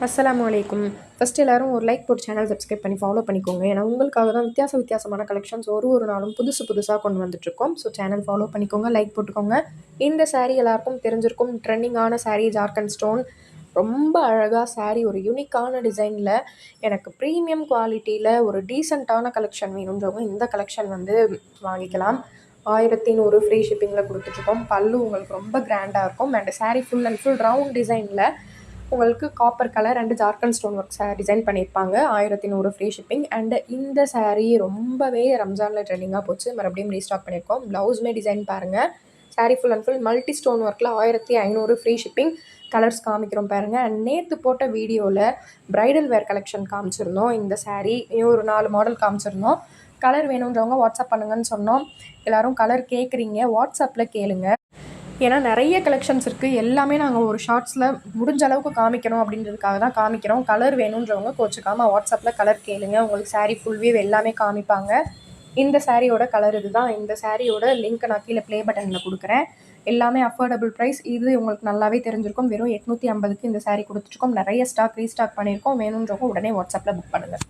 அஸ்ஸலாமு அலைக்கும். ஃபர்ஸ்ட் எல்லாரும் ஒரு லைக் போட்டு சேனல் சப்ஸ்கிரைப் பண்ணி ஃபாலோ பண்ணிக்கோங்க. ஏன்னா உங்களுக்காக தான் வித்தியாசமான கலெக்ஷன்ஸ் ஒரு நாளும் புதுசாக கொண்டு வந்துட்டுருக்கோம். ஸோ சேனல் ஃபாலோ பண்ணிக்கோங்க, லைக் போட்டுக்கோங்க. இந்த saree எல்லாருக்கும் தெரிஞ்சிருக்கும். ட்ரெண்டிங்கான saree ஜார்க்கண்ட் ஸ்டோன். ரொம்ப அழகாக saree ஒரு யூனிக்கான டிசைனில் எனக்கு ப்ரீமியம் குவாலிட்டியில் ஒரு டீசெண்டான கலெக்ஷன் வேணுன்றவங்க இந்த கலெக்ஷன் வந்து வாங்கிக்கலாம். 1100 ஃப்ரீ ஷிப்பிங்கில் கொடுத்துட்ருக்கோம். பல்லு உங்களுக்கு ரொம்ப கிராண்டாக இருக்கும். And saree full and full round டிசைனில் உங்களுக்கு copper colour and Jharkhand stone work design பண்ணியிருப்பாங்க. 1100 ஃப்ரீ ஷிப்பிங். அண்ட் இந்த saree ரொம்பவே ரம்ஜானில் ட்ரெண்டிங்காக போச்சு. மறுபடியும் ரீஸ்டாக் பண்ணியிருக்கோம். ப்ளவுஸுமே டிசைன் பாருங்கள். saree full and full multi stone ஒர்க்கில் 1500 ஃப்ரீ ஷிப்பிங். கலர்ஸ் காமிக்கிறோம் பாருங்கள். அண்ட் நேற்று போட்ட வீடியோவில் ப்ரைடல் வேர் கலெக்ஷன் காமிச்சிருந்தோம். இந்த saree ஒரு 4 மாடல் காமிச்சிருந்தோம். கலர் வேணுன்றவங்க வாட்ஸ்அப் பண்ணுங்கன்னு சொன்னோம். எல்லோரும் கலர் கேட்குறீங்க, வாட்ஸ்அப்பில் கேளுங்க. ஏன்னா நிறைய கலெக்ஷன்ஸ் இருக்குது. எல்லாமே நாங்கள் ஒரு ஷார்ட்ஸில் முடிஞ்ச அளவுக்கு காமிக்கணும் அப்படின்றதுக்காக தான் காமிக்கிறோம். கலர் வேணுன்றவங்க கோச்சிக்காமல் வாட்ஸ்அப்பில் கலர் கேளுங்க. உங்களுக்கு saree ஃபுல் வியூ எல்லாமே காமிப்பாங்க. இந்த சாரியோட கலர் இதுதான். இந்த சாரியோட லிங்க் நான் கீழே ப்ளே பட்டனில் கொடுக்குறேன். எல்லாமே அஃபோர்டபுள் ப்ரைஸ். இது உங்களுக்கு நல்லாவே தெரிஞ்சிருக்கும். வெறும் 850க்கு இந்த saree கொடுத்துருக்கோம். நிறைய ஸ்டாக் ரீஸ்டாக் பண்ணியிருக்கோம். வேணுன்றவங்க உடனே வாட்ஸ்அப்பில் புக் பண்ணுங்கள்.